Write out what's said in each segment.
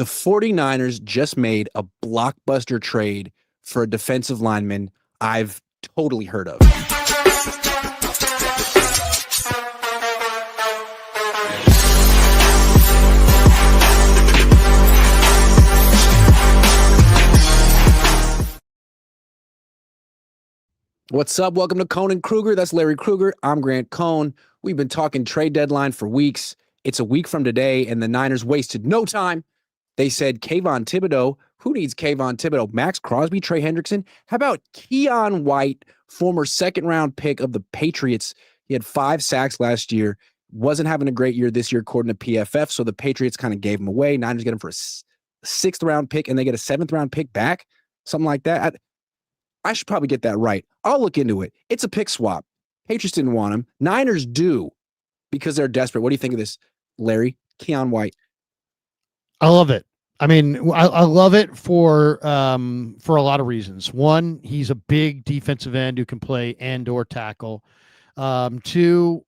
The 49ers just made a blockbuster trade for a defensive lineman I've totally heard of. What's up? Welcome to Cohn and Krueger. That's Larry Krueger. I'm Grant Cohn. We've been talking trade deadline for weeks. It's a week from today, and the Niners wasted no time. They said Kayvon Thibodeau. Who needs Kayvon Thibodeau? Max Crosby, Trey Hendrickson? How about Keion White, former second-round pick of the Patriots? He had 5 sacks last year. Wasn't having a great year this year, according to PFF, so the Patriots kind of gave him away. Niners get him for a 6th-round pick, and they get a 7th-round pick back, something like that. I should probably get that right. I'll look into it. It's a pick swap. Patriots didn't want him. Niners do because they're desperate. What do you think of this, Larry? Keion White. I love it. I mean, I love it for a lot of reasons. One, he's a big defensive end who can play and or tackle. 2,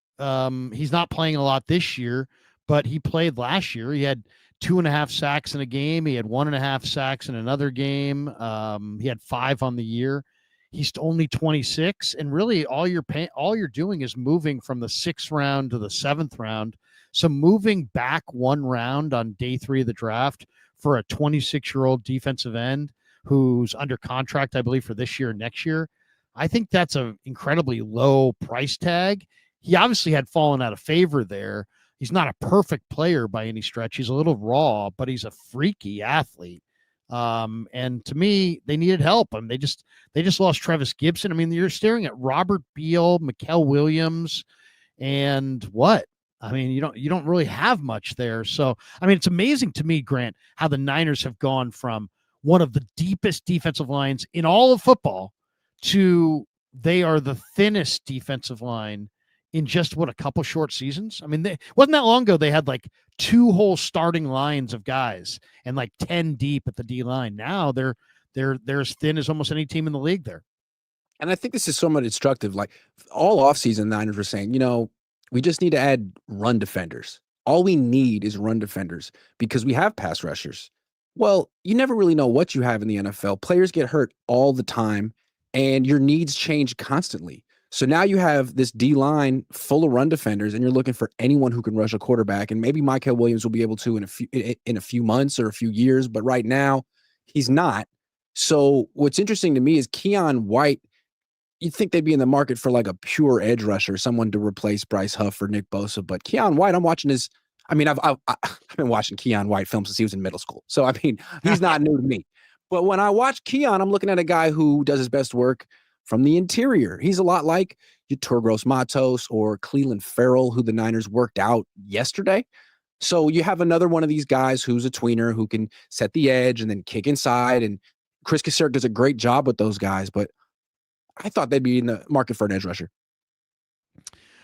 he's not playing a lot this year, but he played last year. He had 2.5 sacks in a game. He had 1.5 sacks in another game. He had 5 on the year. He's only 26, and really all you're doing is moving from the 6th round to the 7th round. So moving back 1 round on day 3 of the draft for a 26-year-old defensive end who's under contract, I believe, for this year and next year, I think that's an incredibly low price tag. He obviously had fallen out of favor there. He's not a perfect player by any stretch. He's a little raw, but he's a freaky athlete. And to me, they needed help. I mean, they just lost Travis Gibson. I mean, you're staring at Robert Beal, Mykel Williams, and what? I mean, you don't really have much there. So, I mean, it's amazing to me, Grant, how the Niners have gone from one of the deepest defensive lines in all of football to they are the thinnest defensive line in just a couple short seasons. I mean, wasn't that long ago they had like 2 whole starting lines of guys and like 10 deep at the D line. Now they're as thin as almost any team in the league there. And I think this is somewhat instructive. Like all offseason, Niners were saying, we just need to add run defenders. All we need is run defenders because we have pass rushers. Well, you never really know what you have in the NFL. Players get hurt all the time and your needs change constantly. So now you have this D-line full of run defenders, and you're looking for anyone who can rush a quarterback. And maybe Mykel Williams will be able to in a few months or a few years, but right now he's not. So what's interesting to me is Keion White. You'd think they'd be in the market for like a pure edge rusher, someone to replace Bryce Huff or Nick Bosa. But Keion White, I'm watching his. I mean, I've been watching Keion White films since he was in middle school. So I mean, he's not new to me. But when I watch Keion, I'm looking at a guy who does his best work from the interior. He's a lot like Yeturgos Matos or Cleveland Farrell, who the Niners worked out yesterday. So you have another one of these guys who's a tweener who can set the edge and then kick inside. And Chris Kacerek does a great job with those guys. But I thought they'd be in the market for an edge rusher.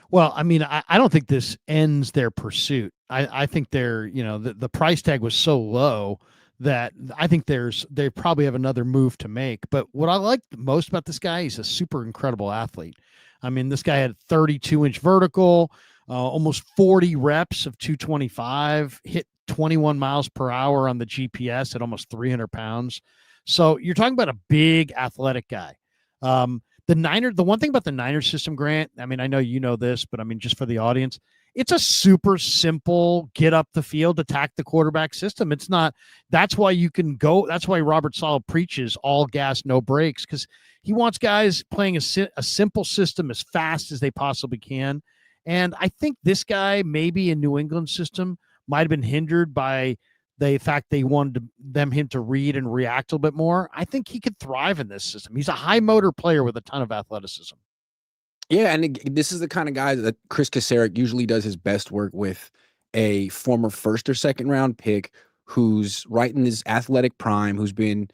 Well, I mean, I don't think this ends their pursuit. I think the price tag was so low that I think they probably have another move to make. But what I like the most about this guy, he's a super incredible athlete. I mean, this guy had 32-inch vertical, almost 40 reps of 225, hit 21 miles per hour on the GPS at almost 300 pounds. So you're talking about a big athletic guy. The one thing about the Niners system, Grant, I mean, I know you know this, but I mean, just for the audience, it's a super simple get up the field, attack the quarterback system. It's not, that's why Robert Saleh preaches all gas, no brakes, because he wants guys playing a simple system as fast as they possibly can. And I think this guy, maybe in New England system, might have been hindered by the fact they wanted him to read and react a little bit more. I think he could thrive in this system. He's a high motor player with a ton of athleticism. Yeah, and this is the kind of guy that Chris Kacerek usually does his best work with, a former 1st or 2nd round pick who's right in his athletic prime, who's been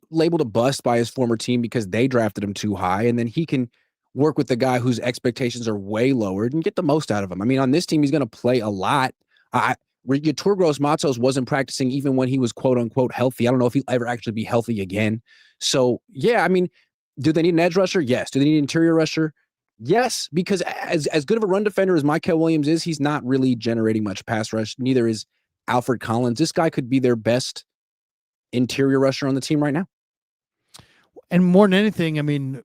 labeled a bust by his former team because they drafted him too high, and then he can work with the guy whose expectations are way lowered and get the most out of him. I mean, on this team, he's going to play a lot. Yeturgos Matos wasn't practicing even when he was quote-unquote healthy. I don't know if he'll ever actually be healthy again. So, yeah, I mean, do they need an edge rusher? Yes. Do they need an interior rusher? Yes, because as good of a run defender as Mykel Williams is, he's not really generating much pass rush. Neither is Alfred Collins. This guy could be their best interior rusher on the team right now. And more than anything, I mean,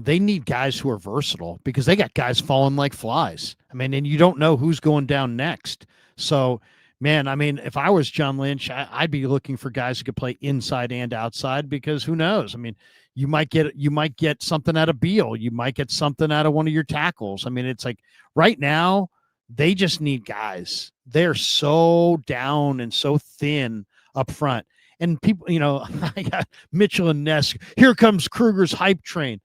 they need guys who are versatile because they got guys falling like flies. I mean, and you don't know who's going down next. So, man, I mean, if I was John Lynch, I'd be looking for guys who could play inside and outside because who knows? I mean, you might get something out of Beal. You might get something out of one of your tackles. I mean, it's like right now they just need guys. They're so down and so thin up front. And people, I got Mitchell and Ness. Here comes Krueger's hype train.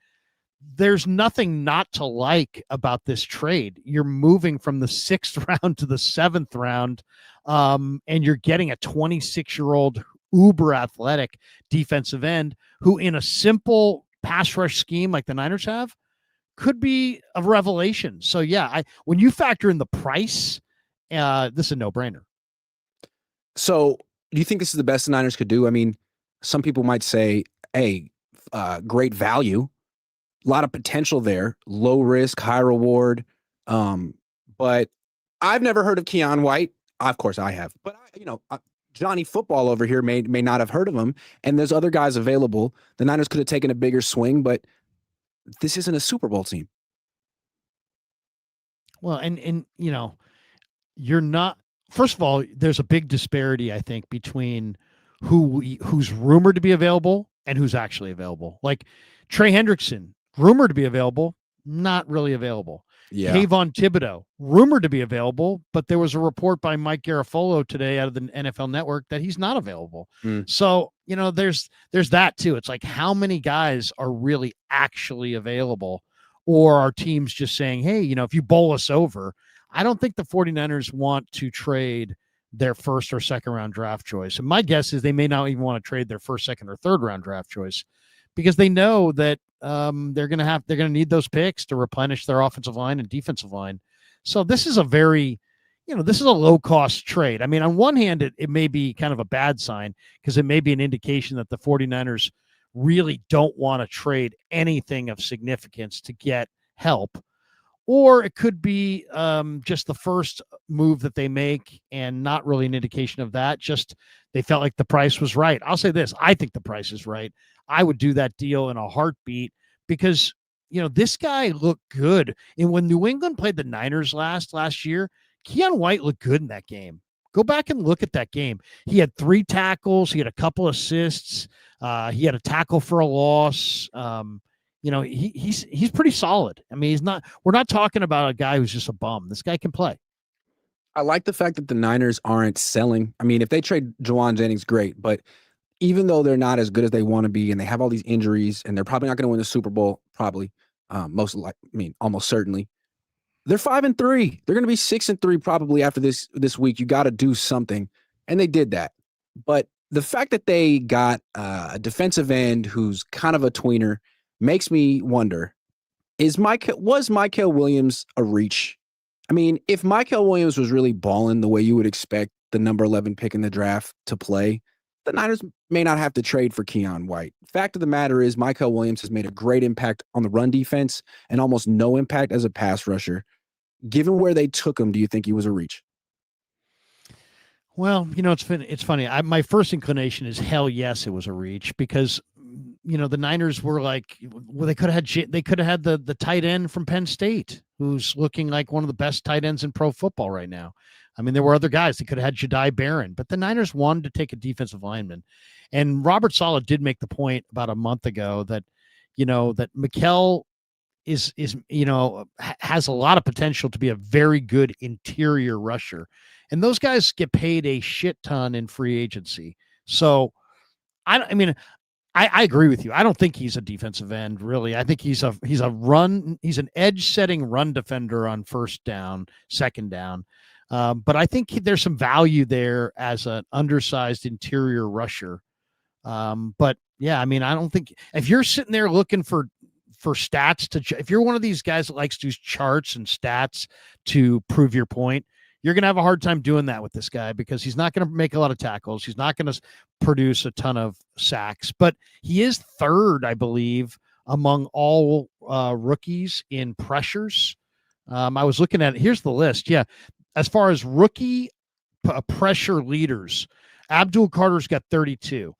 There's nothing not to like about this trade. You're moving from the 6th round to the 7th round, and you're getting a 26-year-old uber athletic defensive end who, in a simple pass rush scheme like the Niners have, could be a revelation. So, yeah, when you factor in the price, this is a no-brainer. So, do you think this is the best the Niners could do? I mean, some people might say, hey, great value, a lot of potential there, low risk, high reward. But I've never heard of Keion White. Of course I have. But, Johnny Football over here may not have heard of him. And there's other guys available. The Niners could have taken a bigger swing, but this isn't a Super Bowl team. Well, and you're not. First of all, there's a big disparity, I think, between who's rumored to be available and who's actually available. Like Trey Hendrickson, rumored to be available, not really available. Yeah. Kayvon Thibodeau, rumored to be available, but there was a report by Mike Garafolo today out of the NFL Network that he's not available. So, there's that too. It's like, how many guys are really actually available? Or are teams just saying, hey, if you bowl us over? I don't think the 49ers want to trade their 1st or 2nd round draft choice. And my guess is they may not even want to trade their 1st, 2nd, or 3rd round draft choice because they know that they're going to need those picks to replenish their offensive line and defensive line. So this is a very, this is a low cost trade. I mean, on one hand, it may be kind of a bad sign because it may be an indication that the 49ers really don't want to trade anything of significance to get help. Or it could be just the first move that they make and not really an indication of that. Just they felt like the price was right. I'll say this. I think the price is right. I would do that deal in a heartbeat because, this guy looked good. And when New England played the Niners last year, Keion White looked good in that game. Go back and look at that game. He had 3 tackles. He had a couple assists. He had a tackle for a loss. He's pretty solid. I mean, we're not talking about a guy who's just a bum. This guy can play. I like the fact that the Niners aren't selling. I mean, if they trade Jawan Jennings, great. But even though they're not as good as they want to be and they have all these injuries and they're probably not going to win the Super Bowl, almost certainly, they're 5-3. They're going to be 6-3 probably after this week. You got to do something. And they did that. But the fact that they got a defensive end who's kind of a tweener makes me wonder, was Mykel Williams a reach? I mean, if Mykel Williams was really balling the way you would expect the number 11 pick in the draft to play, the Niners may not have to trade for Keion White. Fact of the matter is, Mykel Williams has made a great impact on the run defense and almost no impact as a pass rusher. Given where they took him, do you think he was a reach? Well, it's funny. My first inclination is hell yes, it was a reach because the Niners were like, well, they could have had the tight end from Penn State, who's looking like one of the best tight ends in pro football right now. I mean, there were other guys. They could have had Jedi Barron, but the Niners wanted to take a defensive lineman. And Robert Saleh did make the point about a month ago that, that Mykel has a lot of potential to be a very good interior rusher. And those guys get paid a shit ton in free agency. So I agree with you. I don't think he's a defensive end, really. I think he's an edge-setting run defender on 1st down, 2nd down. But I think there's some value there as an undersized interior rusher. But yeah, I mean, I don't think if you're sitting there looking for stats if you're one of these guys that likes to use charts and stats to prove your point, you're going to have a hard time doing that with this guy because he's not going to make a lot of tackles. He's not going to produce a ton of sacks, but he is 3rd, I believe, among all rookies in pressures. I was looking at it. Here's the list. Yeah. As far as rookie pressure leaders. Abdul Carter's got 32.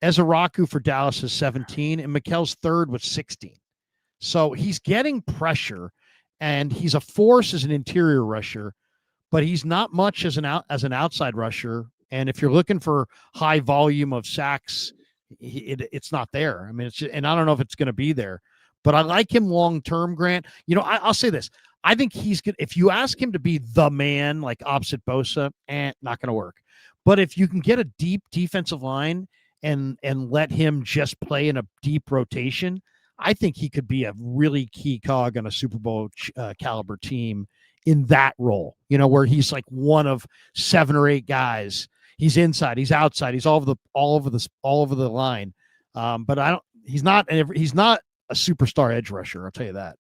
Ezeraku for Dallas is 17, and Mykel's third with 16. So he's getting pressure, and he's a force as an interior rusher, but he's not much as an outside rusher. And if you're looking for high volume of sacks, it's not there. I mean, and I don't know if it's going to be there, but I like him long term. Grant, I'll say this: I think he's good. If you ask him to be the man, like opposite Bosa, not going to work. But if you can get a deep defensive line and let him just play in a deep rotation, I think he could be a really key cog on a Super Bowl caliber team in that role, where he's like one of 7 or 8 guys. He's inside, he's outside, he's all over the line. But he's not a superstar edge rusher. I'll tell you that.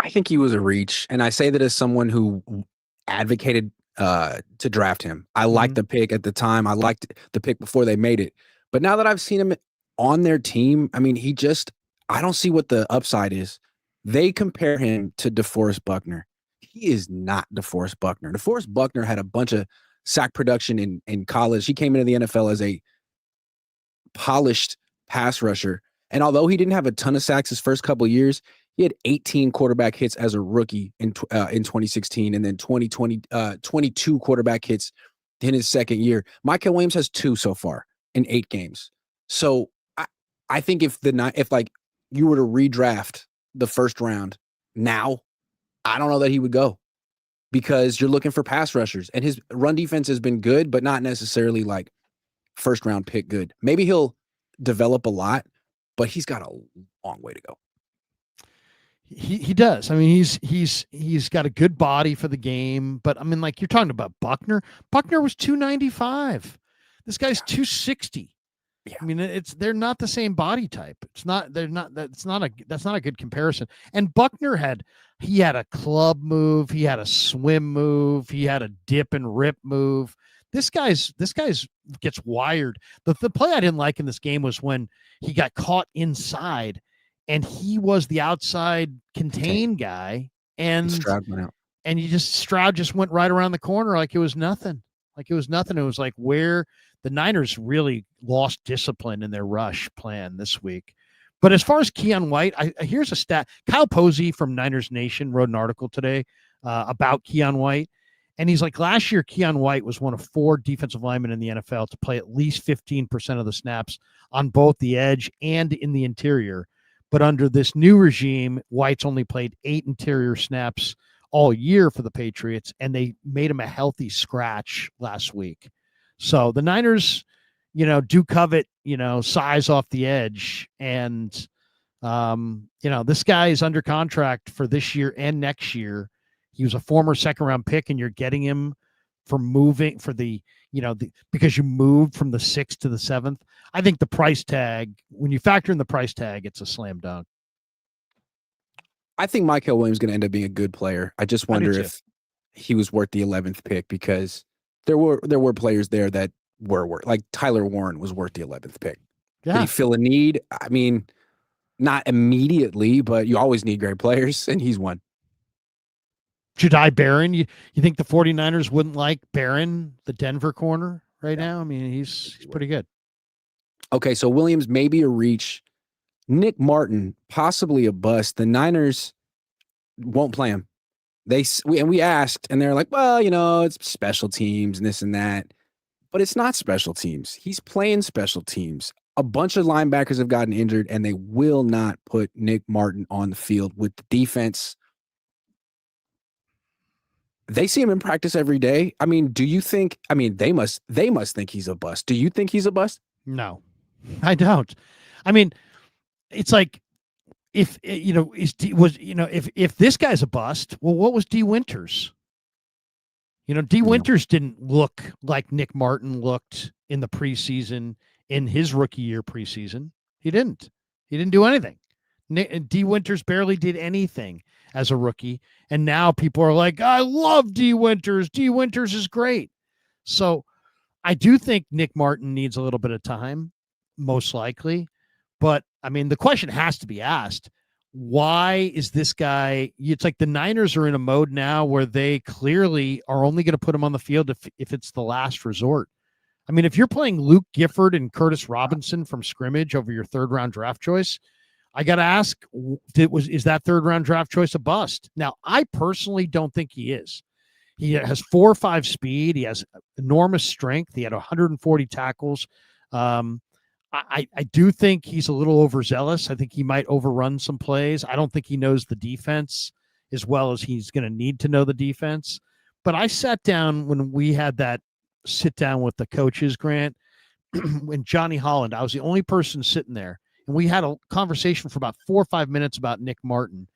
I think he was a reach. And I say that as someone who advocated to draft him. I liked the pick at the time. I liked the pick before they made it. But now that I've seen him on their team, I mean, I don't see what the upside is. They compare him to DeForest Buckner. He is not DeForest Buckner. DeForest Buckner had a bunch of sack production in college. He came into the NFL as a polished pass rusher. And although he didn't have a ton of sacks his first couple of years, he had 18 quarterback hits as a rookie in 2016, and then 22 quarterback hits in his second year. Mykel Williams has 2 so far in 8 games. So I think if you were to redraft the first round now, I don't know that he would go, because you're looking for pass rushers, and his run defense has been good, but not necessarily like first round pick good. Maybe he'll develop a lot, but he's got a long way to go. He does. I mean, he's got a good body for the game, but I mean, like, you're talking about Buckner. Buckner was 295. This guy's 260. Yeah. I mean, they're not the same body type. That's not a good comparison. And Buckner had a club move, he had a swim move, he had a dip and rip move. This guy's gets wired. The play I didn't like in this game was when he got caught inside and he was the outside contain guy, and Stroud went out. And Stroud just went right around the corner like it was nothing. It was like where the Niners really lost discipline in their rush plan this week. But as far as Keion White, here's a stat. Kyle Posey from Niners Nation wrote an article today about Keion White. And he's like, last year, Keion White was one of 4 defensive linemen in the NFL to play at least 15% of the snaps on both the edge and in the interior. But under this new regime, White's only played 8 interior snaps all year for the Patriots, and they made him a healthy scratch last week. So the Niners, do covet, size off the edge. And, this guy is under contract for this year and next year. He was a former second-round pick, and you're getting him for moving for because you moved from the 6th to the 7th. I think the price tag, when you factor in the price tag, it's a slam dunk. I think Mykel Williams is going to end up being a good player. I just wonder if he was worth the 11th pick, because there were players there that were worth, like Tyler Warren was worth the 11th pick. Yeah. Did he fill a need? I mean, not immediately, but you always need great players, and he's one. Jedi Barron, you think the 49ers wouldn't like Barron, the Denver corner right now? I mean, he's pretty good. Okay, so Williams may be a reach. Nick Martin, possibly a bust. The Niners won't play him. We asked, and they're like, well, it's special teams and this and that. But it's not special teams. He's playing special teams. A bunch of linebackers have gotten injured, and they will not put Nick Martin on the field with the defense. They see him in practice every day. I mean, do you think, they must think he's a bust. Do you think he's a bust? No, I don't. I mean, it's like, if this guy's a bust, well, what was D Winters? D Winters didn't look like Nick Martin looked in the preseason, in his rookie year preseason. He didn't do anything. D Winters barely did anything as a rookie. And now people are like, I love D Winters. D Winters is great. So I do think Nick Martin needs a little bit of time, most likely. But I mean, the question has to be asked, why is this guy? It's like the Niners are in a mode now where they clearly are only going to put him on the field if it's the last resort. I mean, if you're playing Luke Gifford and Curtis Robinson from scrimmage over your third round draft choice, I got to ask, is that third round draft choice a bust? Now, I personally don't think he is. He has 4.5 speed. He has enormous strength. He had 140 tackles. I do think he's a little overzealous. I think he might overrun some plays. I don't think he knows the defense as well as he's going to need to know the defense. But I sat down when we had that sit down with the coaches, Grant, when Johnny Holland, I was the only person sitting there. And we had a conversation for about 4 or 5 minutes about Nick Martin.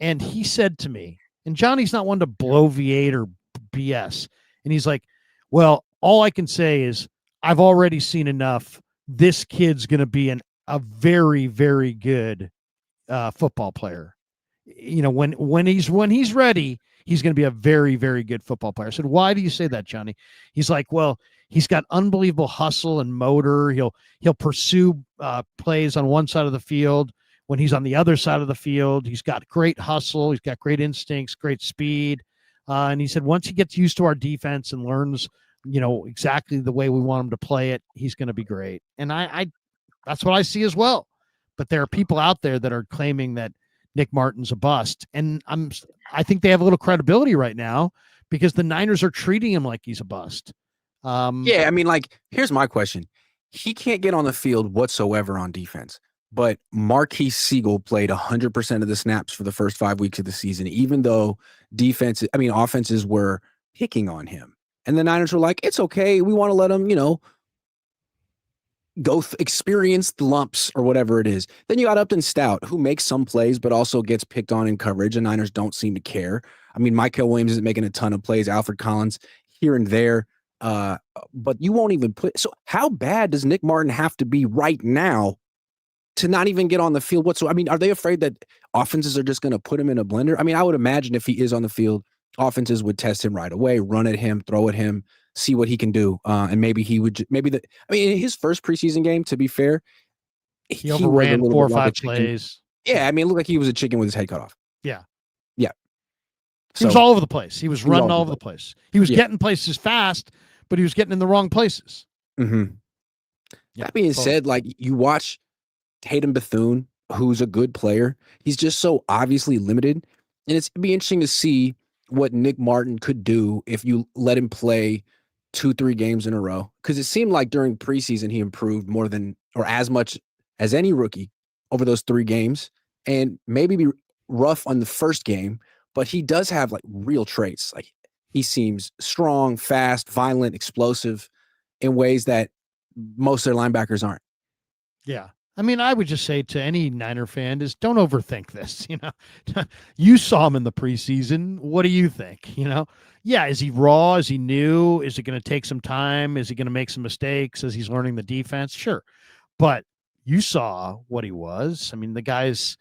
And he said to me, and Johnny's not one to bloviate or BS. And he's like, well, all I can say is I've already seen enough. This kid's going to be a very, very good football player. You know, when he's ready, he's going to be a very, very good football player. I said, why do you say that, Johnny? He's like, well, he's got unbelievable hustle and motor. He'll pursue plays on one side of the field. When he's on the other side of the field, he's got great hustle. He's got great instincts, great speed. And he said, once he gets used to our defense and learns, you know, exactly the way we want him to play it, he's going to be great. And I that's what I see as well. But there are people out there that are claiming that Nick Martin's a bust. And I think they have a little credibility right now because the Niners are treating him like he's a bust. Yeah, I mean, like, here's my question. He can't get on the field whatsoever on defense, but Marquise Siegel played 100% of the snaps for the first 5 weeks of the season, even though offenses were picking on him. And the Niners were like, it's okay. We want to let him, you know, go experience the lumps or whatever it is. Then you got Upton Stout, who makes some plays, but also gets picked on in coverage, and Niners don't seem to care. I mean, Mykel Williams isn't making a ton of plays. Alfred Collins here and there. But you won't even put. So how bad does Nick Martin have to be right now to not even get on the field whatsoever? I mean, are they afraid that offenses are just going to put him in a blender? I mean, I would imagine if he is on the field, offenses would test him right away, run at him, throw at him, see what he can do. And maybe he would, in his first preseason game, to be fair, he overran 4 or 5 plays. Yeah. I mean, it looked like he was a chicken with his head cut off. Yeah. Yeah. He was all over the place. He was running all over the place. He was getting places fast, but he was getting in the wrong places. Mm-hmm. That being said, like, you watch Tatum Bethune, who's a good player. He's just so obviously limited. And it'd be interesting to see what Nick Martin could do if you let him play 2-3 games in a row. Because it seemed like during preseason, he improved more than or as much as any rookie over those 3 games. And maybe be rough on the first game, but he does have like real traits. Like, he seems strong, fast, violent, explosive in ways that most of their linebackers aren't. Yeah. I mean, I would just say to any Niner fan is don't overthink this. You know, you saw him in the preseason. What do you think? You know, yeah. Is he raw? Is he new? Is it going to take some time? Is he going to make some mistakes as he's learning the defense? Sure. But you saw what he was. I mean, the guy's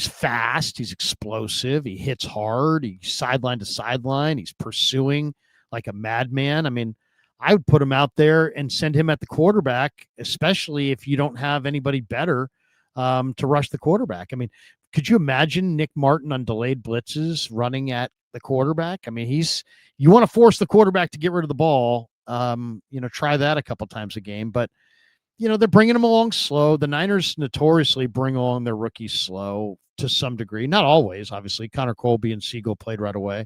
fast. He's explosive. He hits hard. He's sideline to sideline. He's pursuing like a madman. I mean, I would put him out there and send him at the quarterback, especially if you don't have anybody better to rush the quarterback. I mean, could you imagine Nick Martin on delayed blitzes running at the quarterback? I mean, you want to force the quarterback to get rid of the ball. You know, try that a couple times a game, but you know, they're bringing him along slow. The Niners notoriously bring along their rookies slow to some degree, not always, obviously. Connor Colby and Siegel played right away.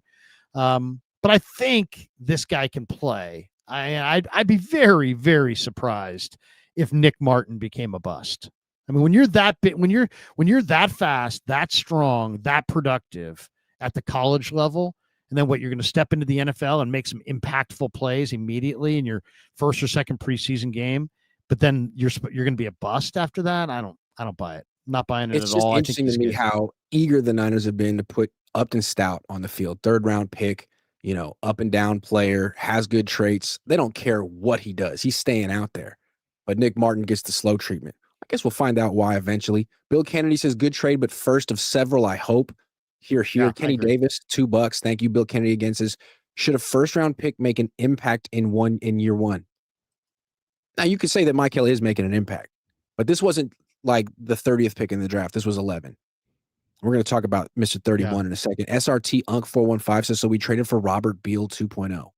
But I think this guy can play. I'd be very, very surprised if Nick Martin became a bust. I mean, when you're that that fast, that strong, that productive at the college level, and then what, you're going to step into the NFL and make some impactful plays immediately in your first or second preseason game, but then you're going to be a bust after that. I don't buy it. I'm not buying it it's at all. It's just interesting to me how eager the Niners have been to put Upton Stout on the field, 3rd round pick. You know, up and down player, has good traits. They don't care what he does. He's staying out there. But Nick Martin gets the slow treatment. I guess we'll find out why eventually. Bill Kennedy says, good trade, but first of several, I hope. Here. Yeah, Kenny Davis, $2. Thank you, Bill Kennedy again says, should a 1st round pick make an impact in year 1? Now, you could say that Mykel is making an impact, but this wasn't like the 30th pick in the draft. This was 11. We're going to talk about Mr. 31 in a second. SRT Unk 415 says, so we traded for Robert Beal 2.0.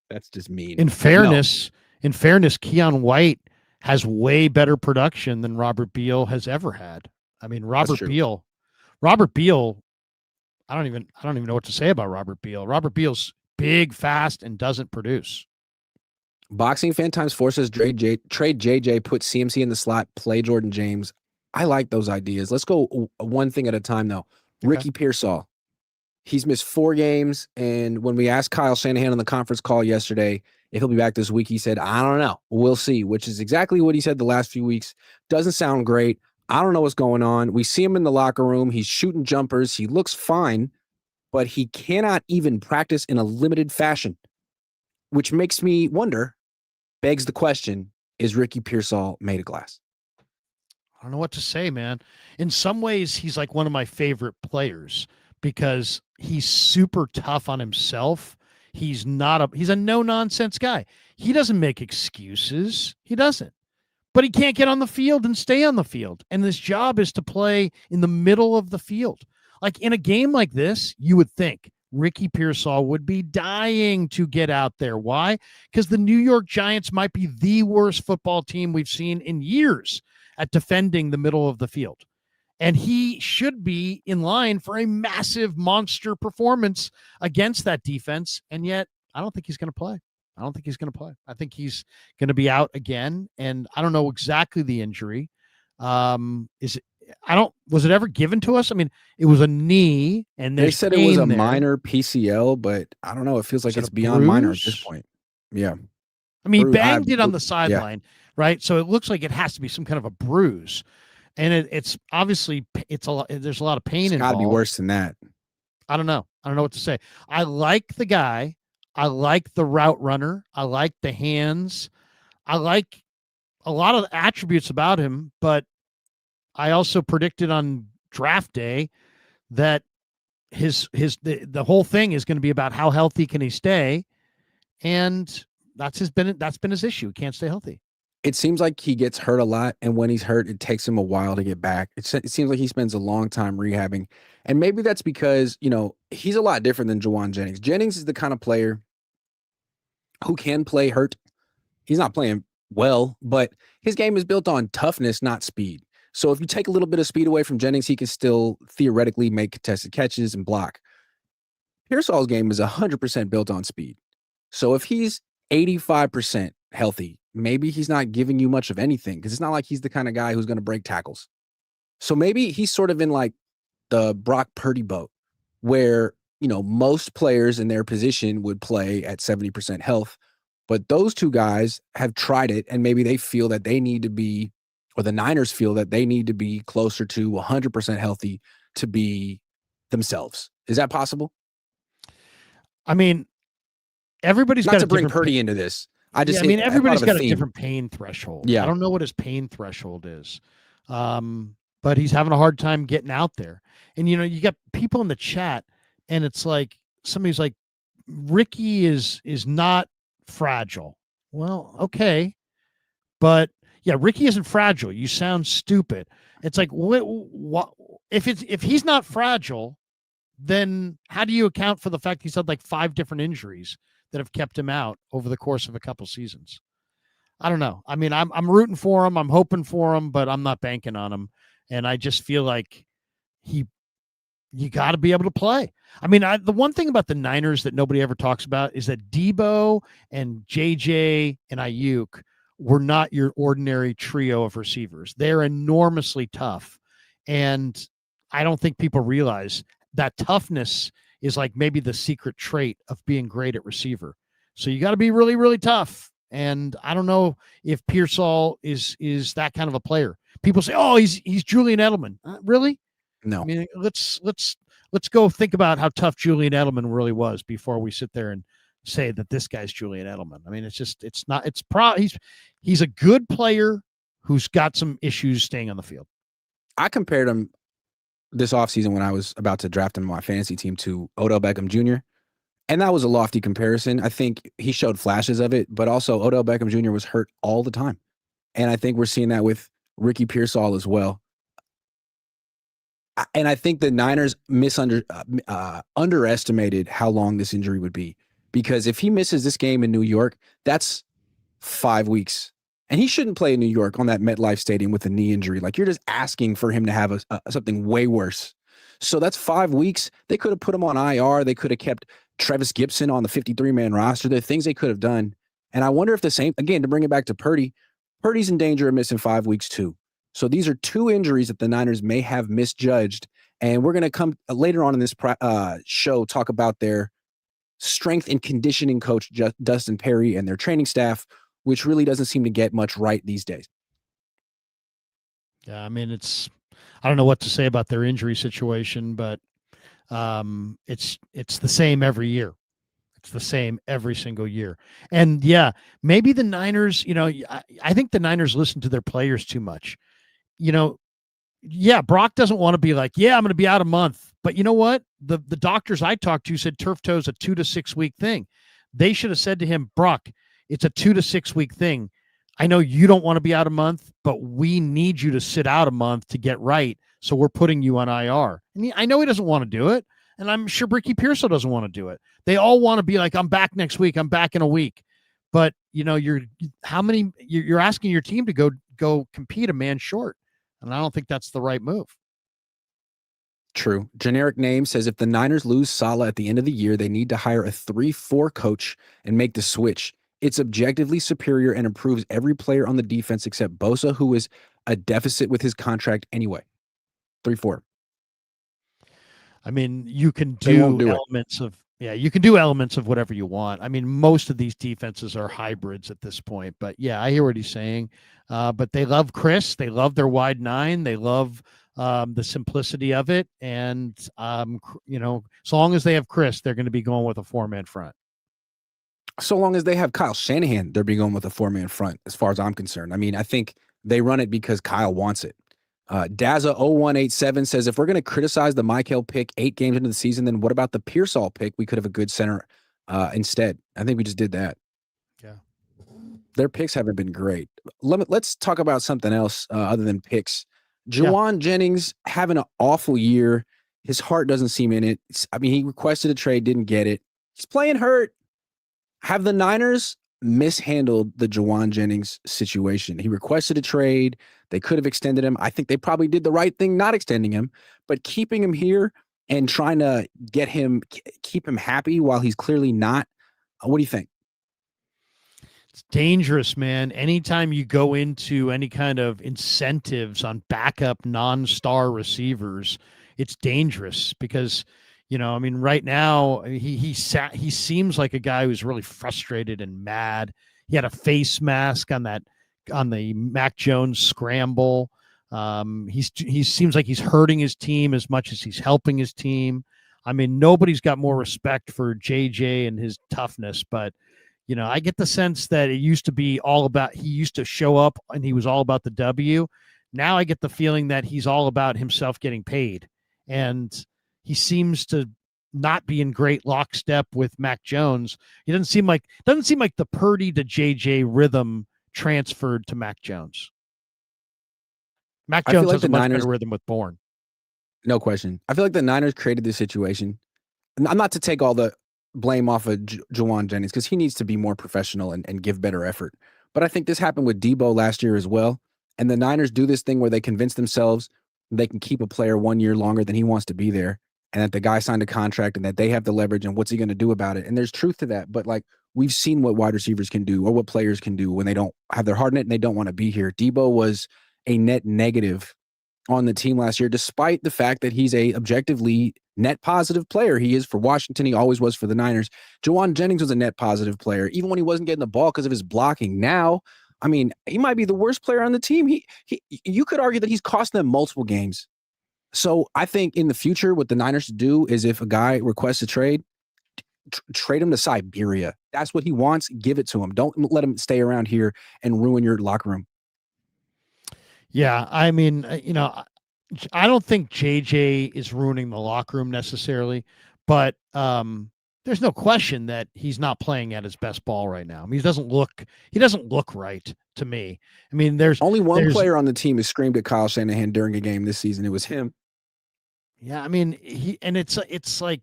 That's just mean. In fairness, Keion White has way better production than Robert Beal has ever had. I mean, Robert Beal, I don't even know what to say about Robert Beal. Robert Beal's big, fast, and doesn't produce. Boxing Fan Times 4 says trade JJ, put CMC in the slot, play Jordan James. I like those ideas. Let's go one thing at a time, though. Okay. Ricky Pearsall. He's missed 4 games, and when we asked Kyle Shanahan on the conference call yesterday if he'll be back this week, he said, I don't know. We'll see, which is exactly what he said the last few weeks. Doesn't sound great. I don't know what's going on. We see him in the locker room. He's shooting jumpers. He looks fine, but he cannot even practice in a limited fashion, which makes me wonder, begs the question, is Ricky Pearsall made of glass? I don't know what to say, man. In some ways, he's like one of my favorite players because he's super tough on himself. He's a no-nonsense guy. He doesn't make excuses. He doesn't. But he can't get on the field and stay on the field. And his job is to play in the middle of the field. Like in a game like this, you would think Ricky Pearsall would be dying to get out there. Why? Because the New York Giants might be the worst football team we've seen in years at defending the middle of the field. And he should be in line for a massive monster performance against that defense. And yet, I don't think he's going to play. I think he's going to be out again. And I don't know exactly the injury. Was it ever given to us? I mean, it was a knee, and they said it was a minor PCL, but I don't know. It feels like it's beyond minor at this point. Yeah. I mean, he banged it on the sideline, right? So it looks like it has to be some kind of a bruise. And it's obviously there's a lot of pain involved. It's got to be worse than that. I don't know what to say. I like the guy. I like the route runner. I like the hands. I like a lot of attributes about him, but I also predicted on draft day that the whole thing is going to be about how healthy can he stay, and that's been his issue. He can't stay healthy. It seems like he gets hurt a lot, and when he's hurt, it takes him a while to get back. It seems like he spends a long time rehabbing, and maybe that's because, he's a lot different than Jauan Jennings. Jennings is the kind of player who can play hurt. He's not playing well, but his game is built on toughness, not speed. So if you take a little bit of speed away from Jennings, he can still theoretically make contested catches and block. Pearsall's game is 100% built on speed. So if he's 85% healthy, maybe he's not giving you much of anything, because it's not like he's the kind of guy who's going to break tackles. So maybe he's sort of in like the Brock Purdy boat, where, most players in their position would play at 70% health, but those two guys have tried it, and maybe they feel that they need to be, or the Niners feel that they need to be closer to 100% healthy to be themselves. Is that possible? I mean, everybody's got to bring Purdy into this. Everybody's got a different pain threshold. Yeah. I don't know what his pain threshold is. But he's having a hard time getting out there. And, you got people in the chat, and it's like, somebody's like, Ricky is not fragile. Well, okay. But yeah, Ricky isn't fragile. You sound stupid. It's like, what if he's not fragile, then how do you account for the fact he's had like 5 different injuries that have kept him out over the course of a couple seasons? I don't know. I mean, I'm rooting for him. I'm hoping for him, but I'm not banking on him. And I just feel like you got to be able to play. I mean, the one thing about the Niners that nobody ever talks about is that Debo and JJ and Ayuk were not your ordinary trio of receivers. They're enormously tough. And I don't think people realize that toughness is like maybe the secret trait of being great at receiver. So you got to be really, really tough. And I don't know if Pearsall is that kind of a player. People say, "Oh, he's Julian Edelman." Really? No. I mean, let's go think about how tough Julian Edelman really was before we sit there and say that this guy's Julian Edelman. I mean, he's a good player who's got some issues staying on the field. I compared him this offseason when I was about to draft him on my fantasy team to Odell Beckham Jr., and that was a lofty comparison. I think he showed flashes of it, but also Odell Beckham Jr. was hurt all the time. And I think we're seeing that with Ricky Pearsall as well. And I think the Niners underestimated how long this injury would be, because if he misses this game in New York, that's 5 weeks. And he shouldn't play in New York on that MetLife Stadium with a knee injury. Like, you're just asking for him to have something way worse. So that's 5 weeks. They could have put him on IR. They could have kept Travis Gibson on the 53-man roster. There are things they could have done. And I wonder if the same, again, to bring it back to Purdy's in danger of missing 5 weeks too. So these are two injuries that the Niners may have misjudged. And we're going to come later on in this show, talk about their strength and conditioning coach, Dustin Perry, and their training staff, which really doesn't seem to get much right these days. Yeah, I mean, I don't know what to say about their injury situation, but it's the same every year. It's the same every single year. And yeah, maybe the Niners, I think the Niners listen to their players too much. Yeah, Brock doesn't want to be like, yeah, I'm going to be out a month. But you know what? The doctors I talked to said turf toe is a 2 to 6 week thing. They should have said to him, Brock, it's a 2 to 6 week thing. I know you don't want to be out a month, but we need you to sit out a month to get right. So we're putting you on IR. And I know he doesn't want to do it. And I'm sure Ricky Pearsall doesn't want to do it. They all want to be like, I'm back next week. I'm back in a week. But you're asking your team to go compete a man short. And I don't think that's the right move. True. Generic Name says if the Niners lose Saleh at the end of the year, they need to hire a 3-4 coach and make the switch. It's objectively superior and improves every player on the defense except Bosa, who is a deficit with his contract anyway. 3-4. I mean, you can do elements of you can do elements of whatever you want. I mean, most of these defenses are hybrids at this point, but yeah, I hear what he's saying. But they love Chris. They love their wide nine. They love the simplicity of it. And, so long as they have Chris, they're going to be going with a 4-man front. So long as they have Kyle Shanahan, they're be going with a 4-man front, as far as I'm concerned. I mean, I think they run it because Kyle wants it. Daza0187 says, if we're going to criticize the Mykel pick 8 games into the season, then what about the Pearsall pick? We could have a good center instead. I think we just did that. Yeah. Their picks haven't been great. Let's talk about something else other than picks. Juwan Jennings having an awful year. His heart doesn't seem in it. He requested a trade, didn't get it. He's playing hurt. Have the Niners mishandled the Juwan Jennings situation? He requested a trade. They could have extended him. I think they probably did the right thing not extending him, but keeping him here and trying to keep him happy while he's clearly not. What do you think? It's dangerous, man. Anytime you go into any kind of incentives on backup non-star receivers, it's dangerous because, right now he seems like a guy who's really frustrated and mad. He had a face mask on the Mac Jones scramble. He seems like he's hurting his team as much as he's helping his team. I mean, nobody's got more respect for JJ and his toughness, but I get the sense that it used to be he used to show up and he was all about the W. Now I get the feeling that he's all about himself getting paid. And he seems to not be in great lockstep with Mac Jones. He doesn't seem like the Purdy to JJ rhythm transferred to Mac Jones. Mac Jones has a much better rhythm with Bourne. No question. I feel like the Niners created this situation. I'm not to take all the blame off of Juwan Jennings because he needs to be more professional and give better effort. But I think this happened with Debo last year as well. And the Niners do this thing where they convince themselves they can keep a player 1 year longer than he wants to be there, and that the guy signed a contract and that they have the leverage and what's he going to do about it. And there's truth to that. But we've seen what wide receivers can do or what players can do when they don't have their heart in it and they don't want to be here. Debo was a net negative on the team last year, despite the fact that he's a objectively net positive player. He is for Washington. He always was for the Niners. Juwan Jennings was a net positive player, even when he wasn't getting the ball because of his blocking. Now, he might be the worst player on the team. You could argue that he's cost them multiple games. So I think in the future, what the Niners do is if a guy requests a trade, trade him to Siberia. That's what he wants. Give it to him. Don't let him stay around here and ruin your locker room. Yeah, I don't think JJ is ruining the locker room necessarily, but there's no question that he's not playing at his best ball right now. He doesn't look right to me. There's only one player on the team who screamed at Kyle Shanahan during a game this season. It was him. Yeah, I mean, it's like,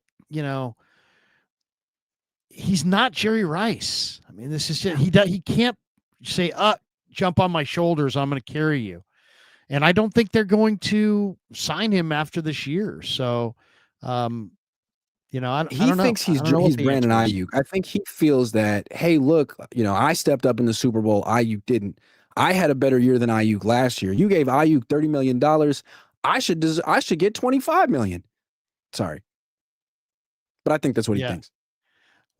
he's not Jerry Rice. I mean, this is just, he can't say, jump on my shoulders, I'm going to carry you. And I don't think they're going to sign him after this year. So, I He don't know. thinks I don't know what he's the Brandon answer is. Ayuk. I think he feels that, hey, look, I stepped up in the Super Bowl. Ayuk didn't. I had a better year than Ayuk last year. You gave Ayuk $30 million. I should get 25 million. Sorry. But I think that's what he Yeah. thinks.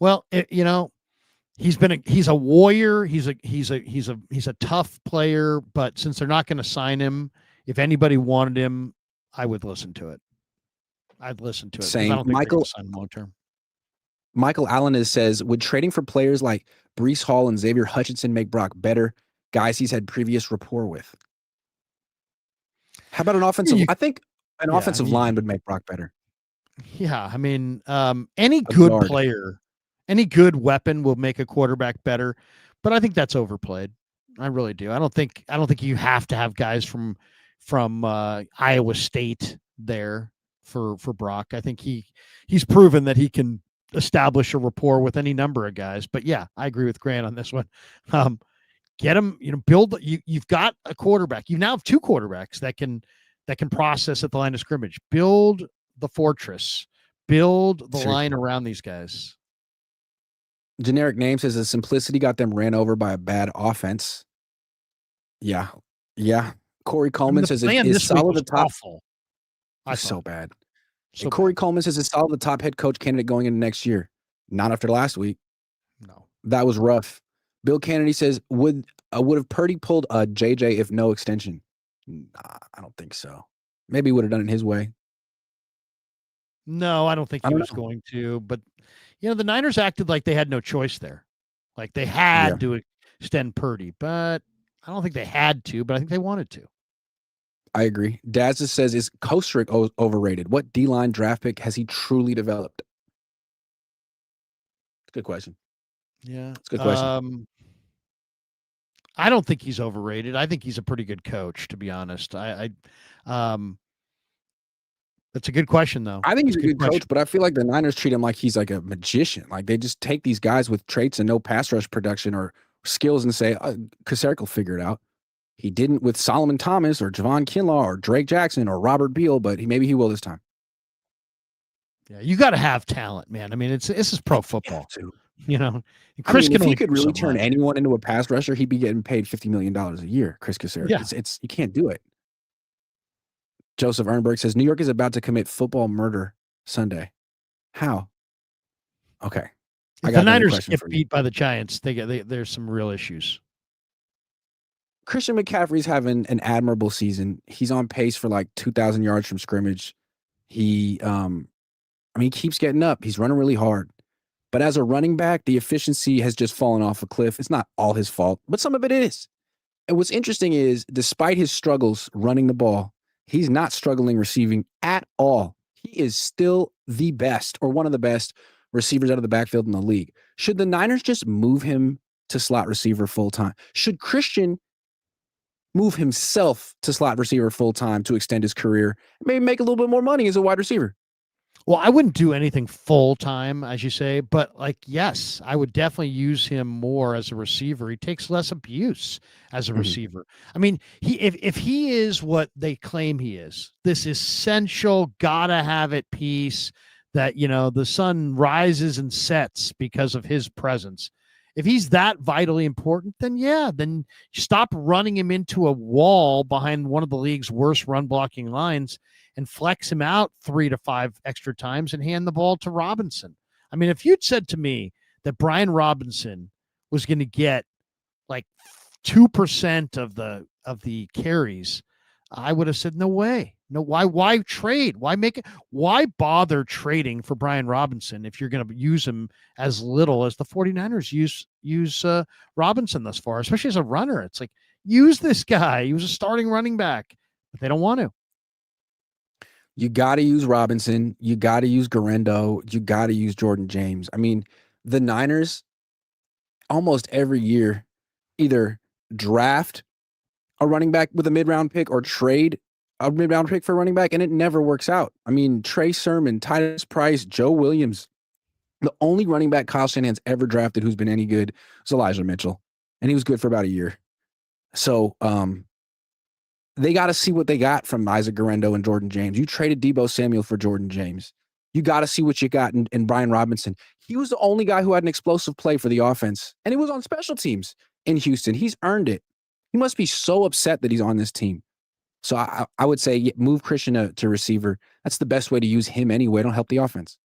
Well, he's a warrior. He's a tough player, but since they're not going to sign him, if anybody wanted him, I would listen to it. I'd listen to it because I Same. don't think they're going to sign him long term. Michael Allen says, would trading for players like Breece Hall and Xavier Hutchinson make Brock better? Guys he's had previous rapport with. How about an offensive? I think an offensive line would make Brock better. Yeah, I mean, any good player, any good weapon will make a quarterback better, but I think that's overplayed. I really do. I don't think you have to have guys from Iowa State there for Brock. I think he's proven that he can establish a rapport with any number of guys. But yeah, I agree with Grant on this one. Get him, build. You've got a quarterback. You now have two quarterbacks that can process at the line of scrimmage. Build the fortress, build the line around these guys. Generic name says the simplicity got them ran over by a bad offense. Yeah. Corey Coleman says it is solid the top. Awful. So bad. So Corey Coleman says it's solid the top head coach candidate going into next year. Not after last week. No, that was rough. Bill Kennedy says would have Purdy pulled a JJ if no extension? Nah, I don't think so. Maybe he would have done it his way. No, I don't think he was going to. But the Niners acted like they had no choice there. Like they had to extend Purdy, but I don't think they had to, but I think they wanted to. I agree. Daz just says, is Kostrick overrated? What D-line draft pick has he truly developed? Good question. Yeah. It's a good question. I don't think he's overrated. I think he's a pretty good coach, to be honest. That's a good question, though. I think he's a good coach, but I feel like the Niners treat him like he's like a magician. Like they just take these guys with traits and no pass rush production or skills and say, Kostrick will figure it out. He didn't with Solomon Thomas or Javon Kinlaw or Drake Jackson or Robert Beal, but maybe he will this time. Yeah, you got to have talent, man. I mean, this is pro football. Chris if he could really turn anyone into a pass rusher, he'd be getting paid $50 million a year. Chris Kostrick. Yeah. It's you can't do it. Joseph Ernberg says New York is about to commit football murder Sunday. How? Okay. If the Niners get beat by the Giants, there's some real issues. Christian McCaffrey's having an admirable season. He's on pace for like 2,000 yards from scrimmage. He keeps getting up. He's running really hard. But as a running back, the efficiency has just fallen off a cliff. It's not all his fault, but some of it is. And what's interesting is, despite his struggles running the ball, he's not struggling receiving at all. He is still the best or one of the best receivers out of the backfield in the league. Should the Niners just move him to slot receiver full-time? Should Christian move himself to slot receiver full-time to extend his career and maybe make a little bit more money as a wide receiver? Well, I wouldn't do anything full-time, as you say, but yes, I would definitely use him more as a receiver. He takes less abuse as a receiver. I mean, if he is what they claim he is, this essential, gotta have it piece that, the sun rises and sets because of his presence. If he's that vitally important, then stop running him into a wall behind one of the league's worst run blocking lines and flex him out 3 to 5 extra times and hand the ball to Robinson. I mean, if you'd said to me that Brian Robinson was going to get like 2% of the carries, I would have said, no way. No, why trade? Why bother trading for Brian Robinson if you're going to use him as little as the 49ers use Robinson thus far, especially as a runner? It's like, use this guy. He was a starting running back, but they don't want to. You got to use Robinson. You got to use Garendo. You got to use Jordan James. I mean, the Niners almost every year either draft a running back with a mid-round pick or trade a mid-round pick for running back, and it never works out. I mean, Trey Sermon, Titus Price, Joe Williams. The only running back Kyle Shanahan's ever drafted who's been any good was Elijah Mitchell, and he was good for about a year. So they got to see what they got from Isaac Guerrero and Jordan James. You traded Deebo Samuel for Jordan James. You got to see what you got in Brian Robinson. He was the only guy who had an explosive play for the offense, and he was on special teams in Houston. He's earned it. He must be so upset that he's on this team. So I would say move Christian to receiver. That's the best way to use him anyway. Don't help the offense.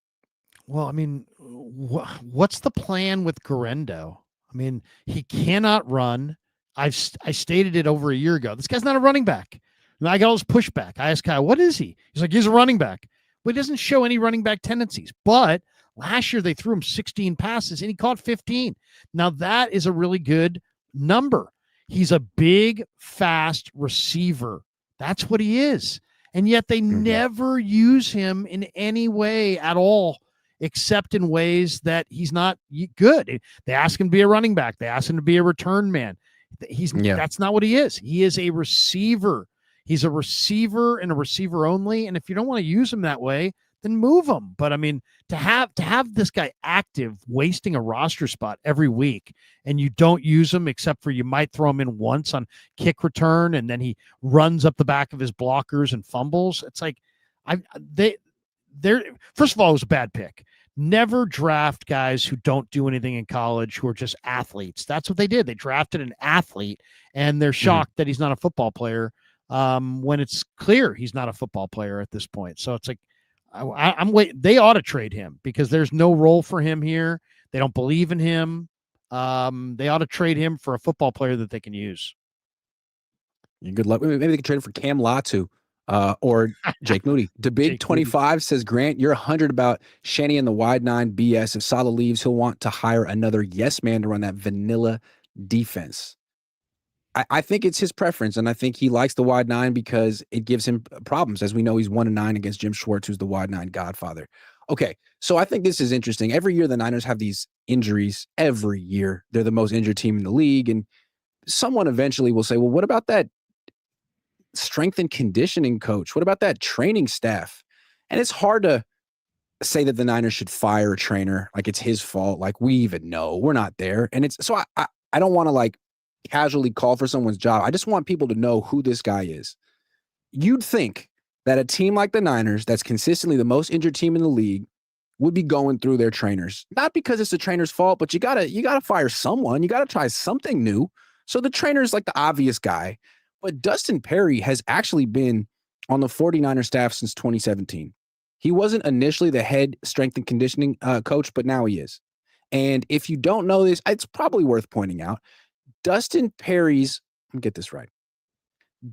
Well, I mean, what's the plan with Guerrero? I mean, he cannot run. I stated it over a year ago. This guy's not a running back. And I got all this pushback. I asked Kyle, what is he? He's like, he's a running back. But he doesn't show any running back tendencies. But last year they threw him 16 passes and he caught 15. Now that is a really good number. He's a big, fast receiver. That's what he is. And yet they never use him in any way at all, except in ways that he's not good. They ask him to be a running back. They ask him to be a return man. That's not what he is. He is a receiver. He's a receiver and a receiver only. And if you don't want to use him that way, then move him. But I mean, to have this guy active, wasting a roster spot every week, and you don't use him except for you might throw him in once on kick return, and then he runs up the back of his blockers and fumbles. It's like they're first of all, it was a bad pick. Never draft guys who don't do anything in college, who are just athletes. That's what they did. They drafted an athlete, and they're shocked that he's not a football player when it's clear he's not a football player at this point. So it's like, I'm waiting. They ought to trade him because there's no role for him here. They don't believe in him. They ought to trade him for a football player that they can use. Good luck. Maybe they could trade him for Cam Latu or Jake Moody. The Big 25 says, Grant, you're 100 about Shanny and the wide 9 BS. If Saleh leaves, he'll want to hire another yes man to run that vanilla defense. I think it's his preference, and I think he likes the wide 9 because it gives him problems. As we know, he's 1-9 against Jim Schwartz, who's the wide 9 godfather. Okay, so I think this is interesting. Every year the Niners have these injuries. Every year they're the most injured team in the league, and someone eventually will say, well, what about that strength and conditioning coach? What about that training staff? And it's hard to say that the Niners should fire a trainer like it's his fault. Like, we even know we're not there. And it's so I don't want to like casually call for someone's job. I just want people to know who this guy is. You'd think that a team like the Niners, that's consistently the most injured team in the league, would be going through their trainers. Not because it's the trainer's fault, but you gotta fire someone. You gotta try something new. So the trainer's like the obvious guy. But Dustin Perry has actually been on the 49ers staff since 2017. He wasn't initially the head strength and conditioning coach, but now he is. And if you don't know this, it's probably worth pointing out. Dustin Perry's, let me get this right.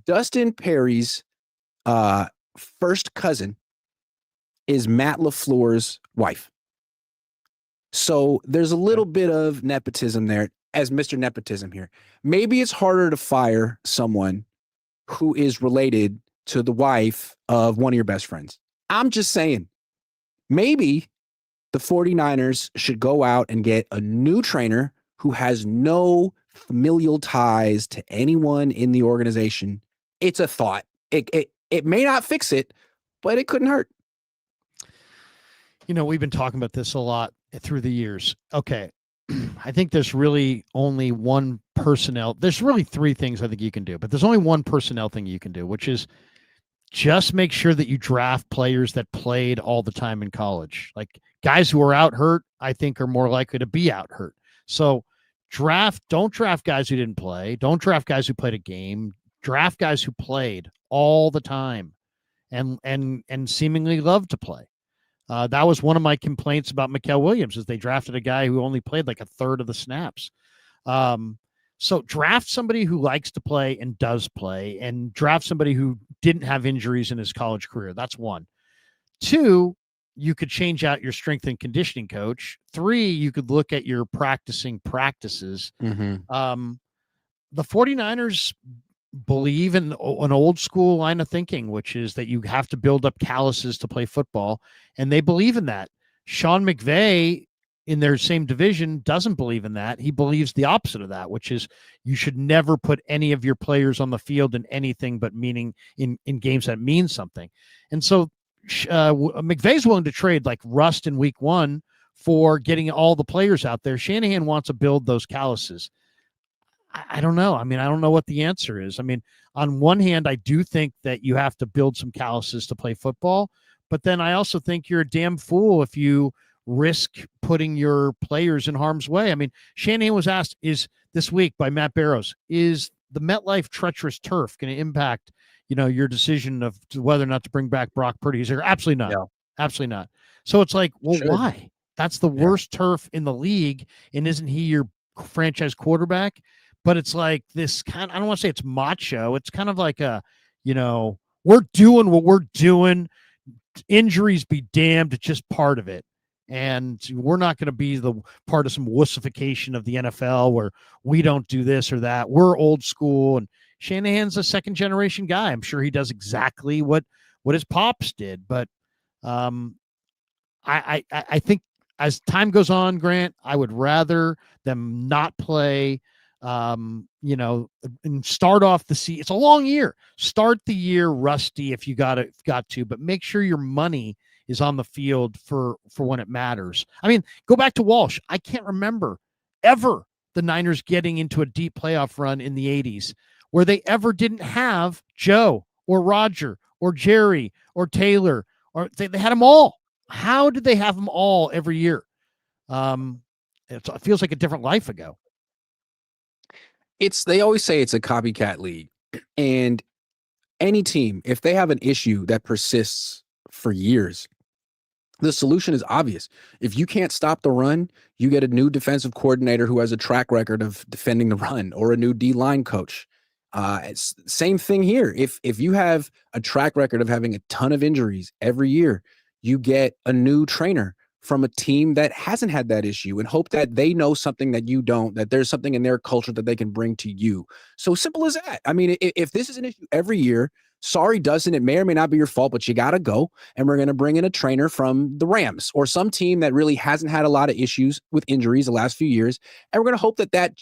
Dustin Perry's first cousin is Matt LaFleur's wife. So there's a little bit of nepotism there, as Mr. Nepotism here. Maybe it's harder to fire someone who is related to the wife of one of your best friends. I'm just saying, maybe the 49ers should go out and get a new trainer who has no familial ties to anyone in the organization. It's a thought. It may not fix it, but it couldn't hurt. You know, we've been talking about this a lot through the years. Okay. I think there's really only one personnel. There's really three things I think you can do, but there's only one personnel thing you can do, which is just make sure that you draft players that played all the time in college. Like guys who are out hurt, I think are more likely to be out hurt. So don't draft guys who didn't play. Don't draft guys who played a game. Draft guys who played all the time and seemingly loved to play. That was one of my complaints about Mykel Williams, is they drafted a guy who only played like a third of the snaps. So draft somebody who likes to play and does play, and draft somebody who didn't have injuries in his college career. That's one. Two, you could change out your strength and conditioning coach. Three, you could look at your practices. The 49ers believe in an old school line of thinking, which is that you have to build up calluses to play football. And they believe in that. Sean McVay in their same division doesn't believe in that. He believes the opposite of that, which is you should never put any of your players on the field in anything but meaning in games that mean something. And so McVay's willing to trade like rust in week 1 for getting all the players out there. Shanahan wants to build those calluses. I don't know. I mean, I don't know what the answer is. I mean, on one hand, I do think that you have to build some calluses to play football, but then I also think you're a damn fool if you risk putting your players in harm's way. I mean, Shanahan was asked is this week by Matt Barrows, is the MetLife treacherous turf going to impact, your decision of whether or not to bring back Brock Purdy? He's like, absolutely not. Yeah. Absolutely not. So it's like, well, why? That's the worst turf in the league. And isn't he your franchise quarterback? But it's like this kind of, I don't want to say it's macho. It's kind of like we're doing what we're doing. Injuries be damned. It's just part of it. And we're not going to be the part of some wussification of the NFL where we don't do this or that. We're old school. And Shanahan's a second generation guy. I'm sure he does exactly what his pops did. But I think as time goes on, Grant, I would rather them not play, and start off the season. It's a long year. Start the year rusty if you got to, but make sure your money is on the field for when it matters. I mean, go back to Walsh. I can't remember ever the Niners getting into a deep playoff run in the 80s where they ever didn't have Joe or Roger or Jerry or Taylor, or they had them all. How did they have them all every year? It feels like a different life ago. They always say it's a copycat league, and any team, if they have an issue that persists for years, the solution is obvious. If you can't stop the run, you get a new defensive coordinator who has a track record of defending the run, or a new D-line coach. It's same thing here. If you have a track record of having a ton of injuries every year, you get a new trainer from a team that hasn't had that issue and hope that they know something that you don't, that there's something in their culture that they can bring to you. So simple as that. I mean, if this is an issue every year, sorry, Dustin, it may or may not be your fault, but you got to go. And we're going to bring in a trainer from the Rams or some team that really hasn't had a lot of issues with injuries the last few years. And we're going to hope that that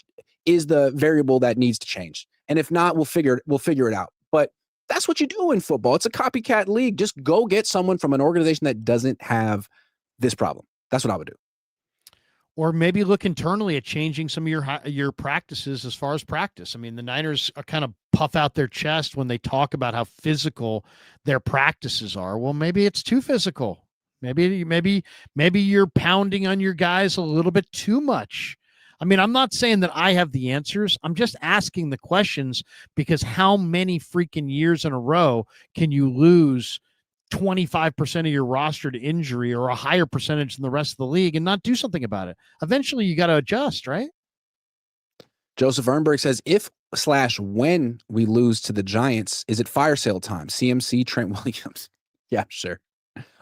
is the variable that needs to change. And if not, we'll figure it out. But that's what you do in football. It's a copycat league. Just go get someone from an organization that doesn't have this problem. That's what I would do. Or maybe look internally at changing some of your practices as far as practice. I mean, the Niners are kind of puff out their chest when they talk about how physical their practices are. Well, maybe it's too physical. Maybe you're pounding on your guys a little bit too much. I mean, I'm not saying that I have the answers. I'm just asking the questions, because how many freaking years in a row can you lose 25% of your roster to injury, or a higher percentage than the rest of the league, and not do something about it? Eventually you got to adjust, right? Joseph Ernberg says, if/when we lose to the Giants, is it fire sale time? CMC, Trent Williams. Yeah, sure.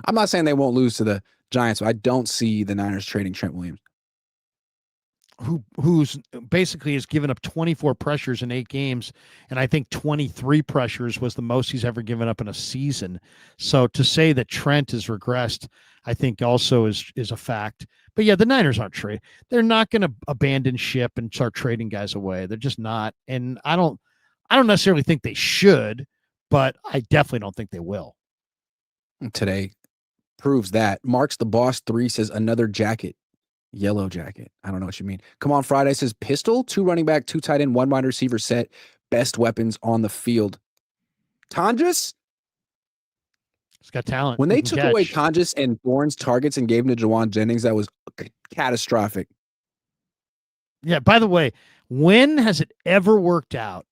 I'm not saying they won't lose to the Giants, but I don't see the Niners trading Trent Williams. Who's basically has given up 24 pressures in 8 games, and I think 23 pressures was the most he's ever given up in a season. So to say that Trent has regressed, I think also is a fact. But yeah, the Niners aren't trade. They're not going to abandon ship and start trading guys away. They're just not. And I don't necessarily think they should, but I definitely don't think they will. Today proves that. Marks the Boss 3 says another jacket. Yellow jacket. I don't know what you mean. Come on Friday says pistol, 2 running back, 2 tight end, 1 wide receiver set. Best weapons on the field. Tonjes? He's got talent. When they took away Tonjes and Bourne's targets and gave them to Jawan Jennings, that was catastrophic. Yeah, by the way, when has it ever worked out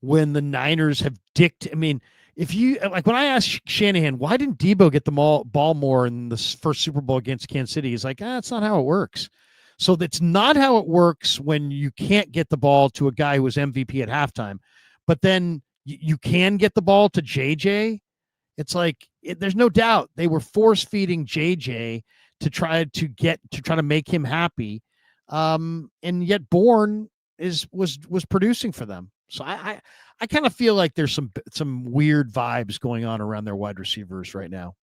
when the Niners have I mean, if you like, when I asked Shanahan, why didn't Debo get the ball more in the first Super Bowl against Kansas City? He's like, that's not how it works. So that's not how it works when you can't get the ball to a guy who was MVP at halftime, but then you can get the ball to JJ. It's like, there's no doubt they were force feeding JJ to try to make him happy. And yet Bourne was producing for them. So I kind of feel like there's some weird vibes going on around their wide receivers right now.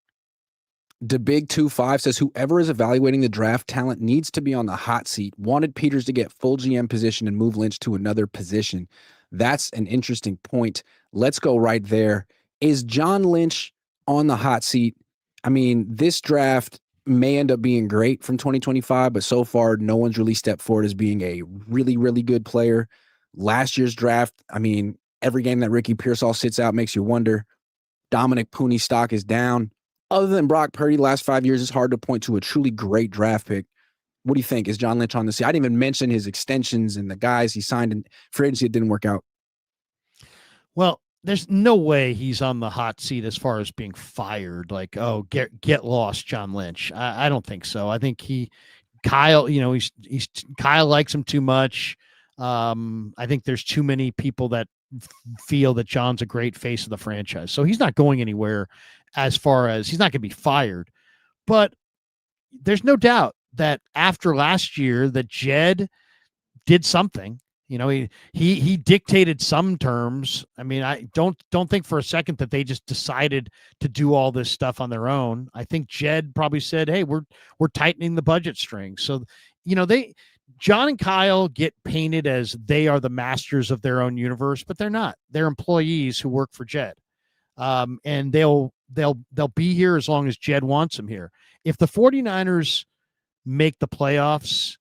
The Big 25 says whoever is evaluating the draft talent needs to be on the hot seat. Wanted Peters to get full GM position and move Lynch to another position. That's an interesting point. Let's go right there. Is John Lynch on the hot seat? I mean, this draft may end up being great from 2025, but so far, no one's really stepped forward as being a really, really good player. Last year's draft, I mean, every game that Ricky Pearsall sits out makes you wonder. Dominic Pooney's stock is down. Other than Brock Purdy, the last 5 years, it's hard to point to a truly great draft pick. What do you think? Is John Lynch on the seat? I didn't even mention his extensions and the guys he signed in free agency. It didn't work out. Well, there's no way he's on the hot seat as far as being fired. Like, oh, get lost, John Lynch. I don't think so. I think Kyle, he's Kyle likes him too much. I think there's too many people that feel that John's a great face of the franchise. So he's not going anywhere as far as he's not going to be fired. But there's no doubt that after last year that Jed did something. He dictated some terms. I mean, I don't think for a second that they just decided to do all this stuff on their own. I think Jed probably said, "Hey, we're tightening the budget string." So, John and Kyle get painted as they are the masters of their own universe, but they're not. They're employees who work for Jed. And they'll be here as long as Jed wants them here. If the 49ers make the playoffs,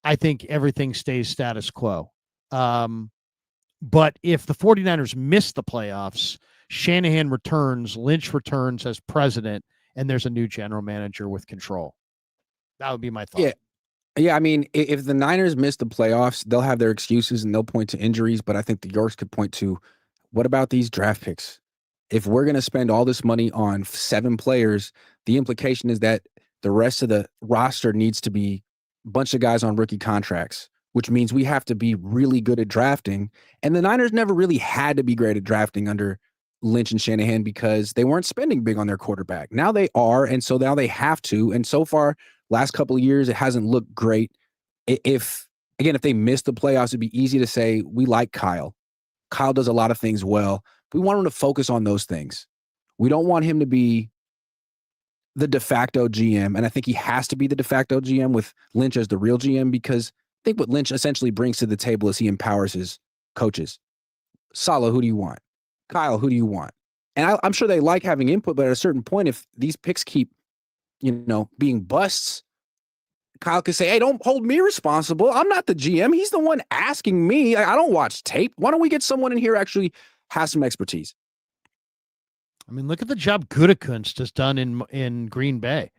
I think everything stays status quo. But if the 49ers miss the playoffs, Shanahan returns, Lynch returns as president, and there's a new general manager with control. That would be my thought. Yeah. I mean, if the Niners miss the playoffs, they'll have their excuses and they'll point to injuries. But I think the Yorks could point to, what about these draft picks? If we're going to spend all this money on 7 players, the implication is that the rest of the roster needs to be a bunch of guys on rookie contracts, which means we have to be really good at drafting. And the Niners never really had to be great at drafting under Lynch and Shanahan because they weren't spending big on their quarterback. Now they are, and so now they have to. And so far, last couple of years, it hasn't looked great. If they miss the playoffs, it'd be easy to say, we like Kyle. Kyle does a lot of things well. We want him to focus on those things. We don't want him to be the de facto GM. And I think he has to be the de facto GM with Lynch as the real GM, because I think what Lynch essentially brings to the table is he empowers his coaches. Saleh, who do you want? Kyle, who do you want? And I'm sure they like having input, but at a certain point, if these picks keep, being busts, Kyle could say, hey, don't hold me responsible. I'm not the GM. He's the one asking me. I don't watch tape. Why don't we get someone in here actually has some expertise? I mean, look at the job Gutekunst has done in Green Bay.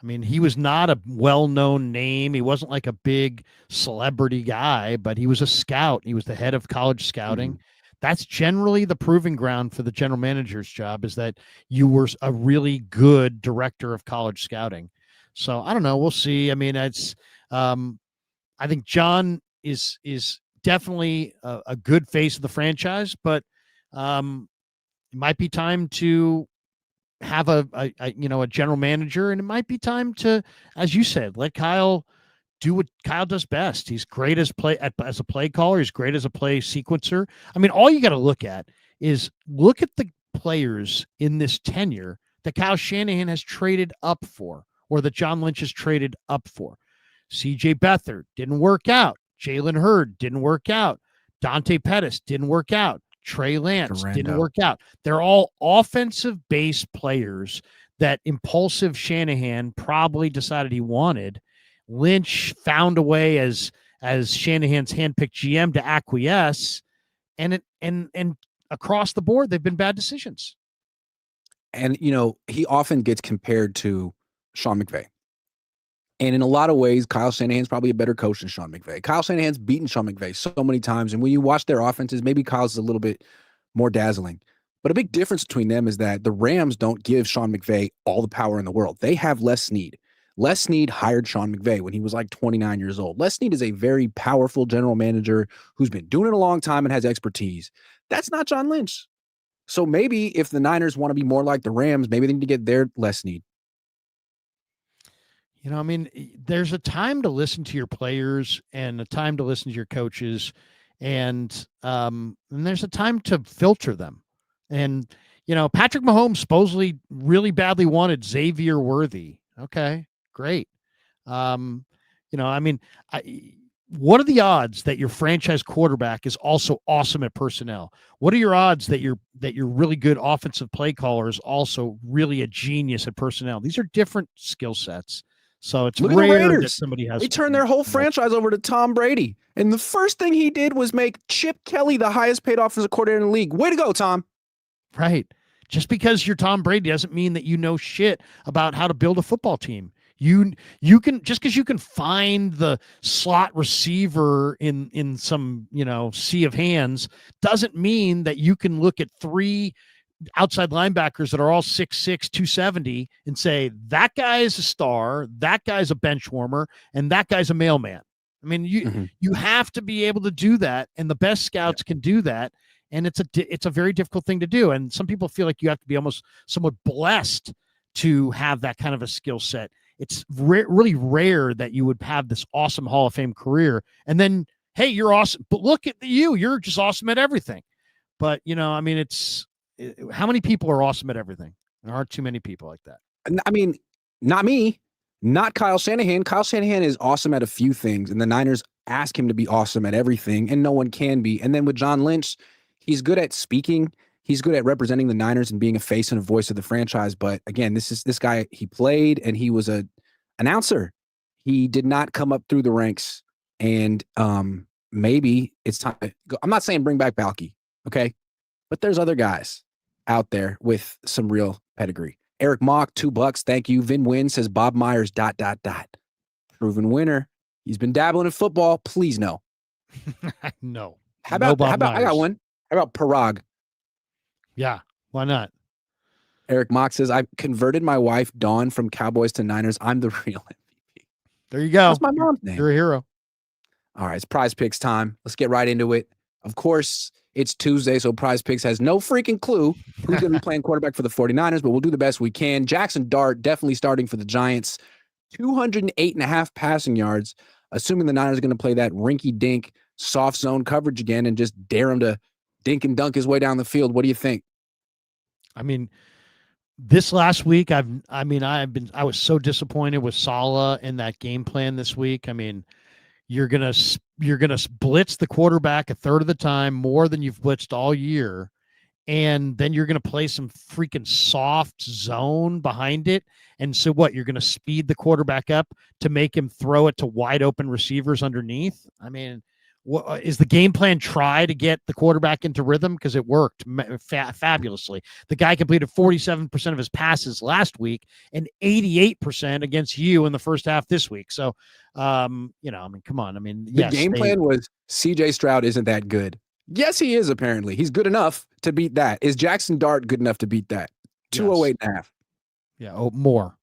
I mean, he was not a well-known name. He wasn't like a big celebrity guy, but he was a scout. He was the head of college scouting. Mm-hmm. That's generally the proving ground for the general manager's job, is that you were a really good director of college scouting. So I don't know. We'll see. I mean, it's I think John is definitely a good face of the franchise, but it might be time to have a general manager, and it might be time to, as you said, let Kyle do what Kyle does best. He's great as a play caller. He's great as a play sequencer. I mean, all you got to look at the players in this tenure that Kyle Shanahan has traded up for, or that John Lynch has traded up for. C.J. Beathard didn't work out. Jalen Hurd didn't work out. Dante Pettis didn't work out. Trey Lance didn't work out. They're all offensive-based players that impulsive Shanahan probably decided he wanted. Lynch found a way as Shanahan's handpicked GM to acquiesce, and across the board, they've been bad decisions. And he often gets compared to Sean McVay. And in a lot of ways, Kyle Shanahan's probably a better coach than Sean McVay. Kyle Shanahan's beaten Sean McVay so many times. And when you watch their offenses, maybe Kyle's a little bit more dazzling. But a big difference between them is that the Rams don't give Sean McVay all the power in the world. They have Les Snead. Les Snead hired Sean McVay when he was like 29 years old. Les Snead is a very powerful general manager who's been doing it a long time and has expertise. That's not John Lynch. So maybe if the Niners want to be more like the Rams, maybe they need to get their Les Snead. I mean, there's a time to listen to your players and a time to listen to your coaches, and there's a time to filter them. And Patrick Mahomes supposedly really badly wanted Xavier Worthy. Okay, great. I mean, what are the odds that your franchise quarterback is also awesome at personnel? What are your odds that your really good offensive play caller is also really a genius at personnel? These are different skill sets. So it's Look at the rare that Raiders. somebody has. They turned their whole franchise over to Tom Brady. And the first thing he did was make Chip Kelly the highest paid offensive coordinator in the league. Way to go, Tom. Right. Just because you're Tom Brady doesn't mean that you know shit about how to build a football team. You can, just because you can find the slot receiver in some sea of hands, doesn't mean that you can look at three outside linebackers that are all 6'6", 270 and say that guy is a star, that guy's a bench warmer, and that guy's a mailman. I mean, you have to be able to do that, and the best scouts can do that. And it's a very difficult thing to do. And some people feel like you have to be almost somewhat blessed to have that kind of a skill set. It's really rare that you would have this awesome Hall of Fame career. And then, hey, you're awesome. But look at you're just awesome at everything. But, I mean, how many people are awesome at everything? There aren't too many people like that. I mean, not me, not Kyle Shanahan. Kyle Shanahan is awesome at a few things, and the Niners ask him to be awesome at everything, and no one can be. And then with John Lynch, he's good at speaking. He's good at representing the Niners and being a face and a voice of the franchise. But again, this guy, he played and he was a announcer. He did not come up through the ranks. And maybe it's time to go. I'm not saying bring back Balky, okay? But there's other guys out there with some real pedigree. Eric Mock, $2. Thank you. Vin Wynn says Bob Myers, ... Proven winner. He's been dabbling in football. Please no. No. How about I got one. How about Parag? Yeah, why not? Eric Mock says, I converted my wife, Dawn, from Cowboys to Niners. I'm the real MVP. There you go. That's my mom's name. You're a hero. All right, it's Prize Picks time. Let's get right into it. Of course, it's Tuesday, so Prize Picks has no freaking clue who's going to be playing quarterback for the 49ers, but we'll do the best we can. Jackson Dart definitely starting for the Giants. 208.5 passing yards, assuming the Niners are going to play that rinky-dink soft zone coverage again and just dare him to dink and dunk his way down the field. What do you think? I mean, this last week, I was so disappointed with Saleh in that game plan this week. I mean, you're gonna blitz the quarterback a third of the time more than you've blitzed all year, and then you're gonna play some freaking soft zone behind it. And so what? You're gonna speed the quarterback up to make him throw it to wide open receivers underneath. I mean, what is the game plan? Try to get the quarterback into rhythm, because it worked fabulously. The guy completed 47% of his passes last week and 88% against you in the first half this week. So, I mean, come on. I mean, the game plan was CJ Stroud isn't that good. Yes, he is. Apparently, he's good enough to beat that. Is Jackson Dart good enough to beat that? 208.5. Yeah. Oh, more.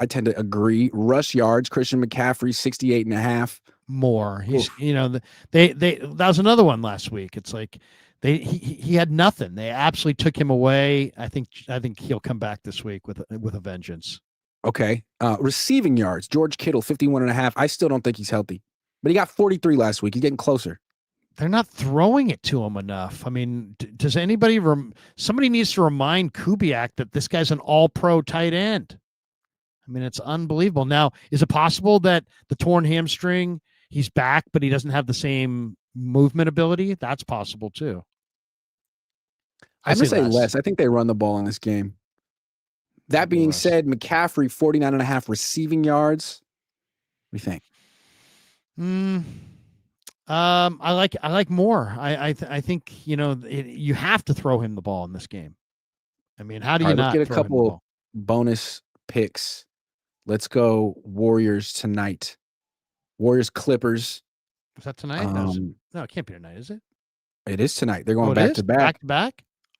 I tend to agree. Rush yards, Christian McCaffrey, 68.5. More. He's, that was another one last week. It's like he had nothing. They absolutely took him away. I think he'll come back this week with a vengeance. Okay. Receiving yards, George Kittle, 51.5. I still don't think he's healthy, but he got 43 last week. He's getting closer. They're not throwing it to him enough. I mean, does anybody somebody needs to remind Kubiak that this guy's an all-pro tight end. I mean, it's unbelievable. Now, is it possible that the torn hamstring, he's back, but he doesn't have the same movement ability? That's possible too. I'm going to say less. I think they run the ball in this game. That being said, McCaffrey, 49.5 receiving yards. What do you think? I like more. I think, you have to throw him the ball in this game. I mean, how do you not? Let's get a couple bonus picks. Let's go Warriors tonight. Warriors Clippers. Is that tonight? No, it can't be tonight, is it? It is tonight. They're going back to back.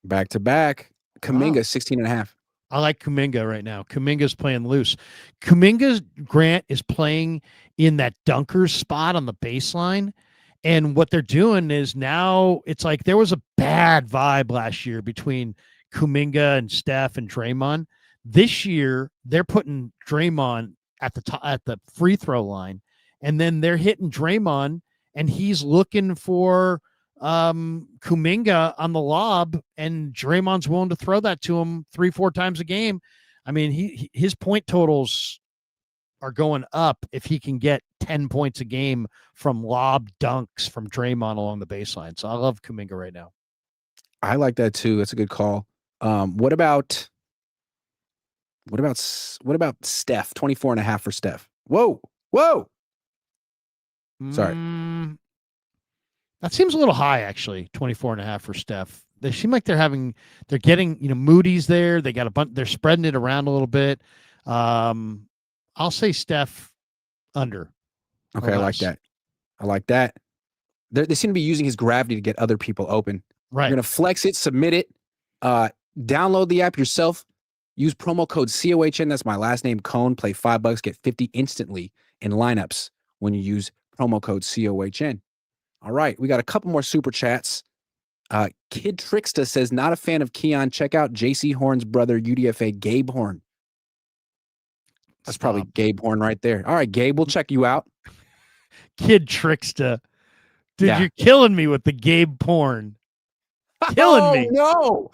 Back to back. Kuminga, 16.5. I like Kuminga right now. Kuminga's playing loose. Grant is playing in that dunker spot on the baseline. And what they're doing is now it's like there was a bad vibe last year between Kuminga and Steph and Draymond. This year, they're putting Draymond at the free throw line, and then they're hitting Draymond, and he's looking for Kuminga on the lob, and Draymond's willing to throw that to him 3-4 times a game. I mean, his point totals are going up if he can get 10 points a game from lob dunks from Draymond along the baseline. So I love Kuminga right now. I like that too. That's a good call. What about Steph? 24.5 for Steph. Whoa. Sorry. That seems a little high, actually. 24.5 for Steph. They seem like they're getting, Moody's there. They got a bunch. They're spreading it around a little bit. I'll say Steph under. Okay, I like that. They seem to be using his gravity to get other people open. Right. You're gonna flex it, submit it, download the app yourself. Use promo code COHN. That's my last name, Cohn. Play $5, get 50 instantly in lineups when you use promo code COHN. All right, we got a couple more super chats. Kid Trickster says, not a fan of Keion. Check out JC Horn's brother, UDFA Gabe Horn. That's probably Gabe Horn right there. All right, Gabe, we'll check you out. Kid Trickster. Dude, you're killing me with the Gabe porn. Killing me. No.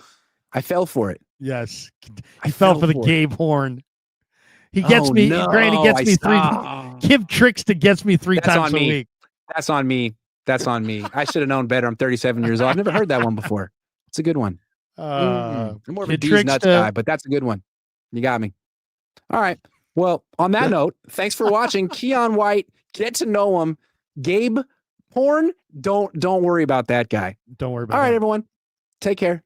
I fell for it. Yes. I fell for the Gabe Horn. He gets me, Granny gets me Kid Trickster gets me 3 times a week. That's on me. I should have known better. I'm 37 years old. I've never heard that one before. It's a good one. I'm more of a D's nuts guy, but that's a good one. You got me. All right. Well, on that note, thanks for watching. Keion White, get to know him. Gabe Horn, don't worry about that guy. Don't worry about it. All right, everyone. Take care.